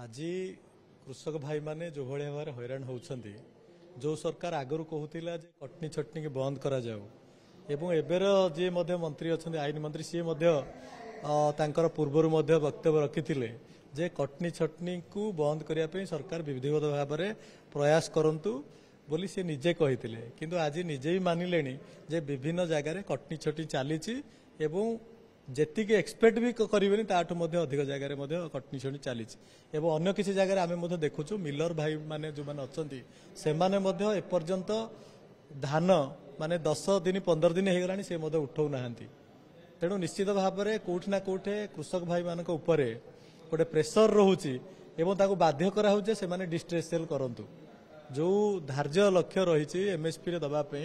आज कृषक भाई माने जो भाई भाव हैरान होती जो सरकार आगु कहूला कटनी छटनी की बंद करा जाऊ एवं एबर जी मंत्री अच्छा आईन मंत्री सी पूर्वर वक्तव्य रखी जे कटनी छटनी को बंद करने सरकार विधिवत भाव में प्रयास करंतु बोली सी निजे कही किंतु आज निजे भी मानिले जे विभिन्न जगार कटनी छटनी चली जेतिक एक्सपेक्ट भी करेंगे ताठू अधिक जगह कटनी छटनी चली अन्य किसी जगह आम देखुचु मिलर भाई माने जो मैंने अच्छा से एपर्यंत धान माने 10 दिन 15 दिन हो गला से उठाऊ ना तेणु निश्चित भाव में कौटना कौटे कृषक भाई मान गोटे प्रेसर रोचे बाध्य कराऊे से डिस्ट्रेस सेल करूँ जो धार्य लक्ष्य रही एमएसपी रे दबापी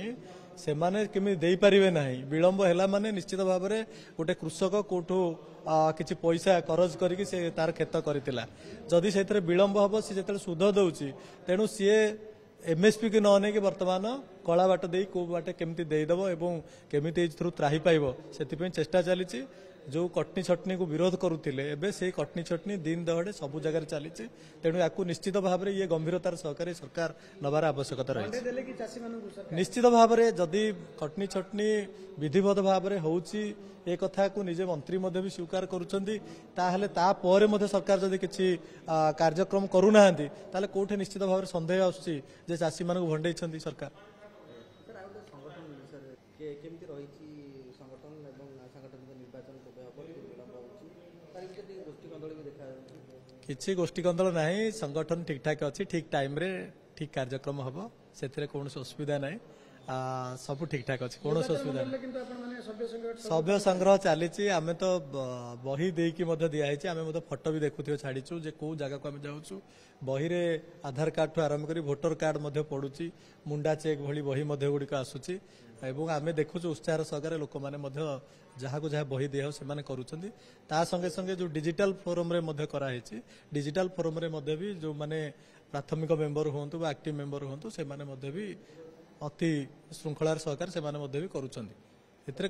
से केमी दे पारे ना विलंब है माने निश्चित भाव में गोटे कृषक कौटू किसी पैसा करज करके से तार खेत करथिला जदि से विलंब हम सी जो सुध दौची तेणु सी एमएसपी की न नहीं बर्तमान कला बाट दे को बाटे केमती देदेव एवं केमिति त्राही पाइब से चेष्टा चली जो कटनी छटनी को विरोध करुले एबे से कटनी छटनी दिन दहाड़े सबू जगह चली तेणु या निश्चित भाव में ये गंभीरतार सहकारी सरकार नबार आवश्यकता रही निश्चित भाव में जदि कटनी छटनी विधिवत भाव में होची ए कथा को निजे मंत्री भी स्वीकार करुँच सरकार जदि किसी कार्यक्रम करूना कौटे निश्चित भाव में सन्देह आसूँ चाषी मान भंडे सरकार किसी गोष्ठी कंदल ना संगठन ठीक ठाक अच्छी ठीक टाइम रे ठीक कार्यक्रम हम से कौन असुविधा ना सब ठीक ठाक अच्छी कौन असुविधा सभ्य संग्रह चली आम तो बही देकी दिखाई आम फोटो भी देखु छाड़ीचु जे कौ जगह को आम जाऊँ बही रे आधार कार्ड ठू आरंभ कर भोटर कार्ड पड़ुची मुंडा चेक भली बही गुड़िक आसूची एवं आम देखुँ उत्साह सहकार लोक मैंने जहाँ को जहाँ बही दिया से करुँच ता संगे संगे जो डिजिटल फोरम रे कराई डिजिटल फोरम रे भी जो माने प्राथमिक मेंबर हूँ एक्टिव मेंबर हूँ से भी अति श्रृंखलार सहकार से भी करुँच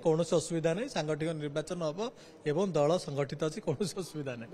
कौन असुविधा नहीं सांगठनिक निर्वाचन हम एवं दल संगठित अच्छी कौन असुविधा नहीं।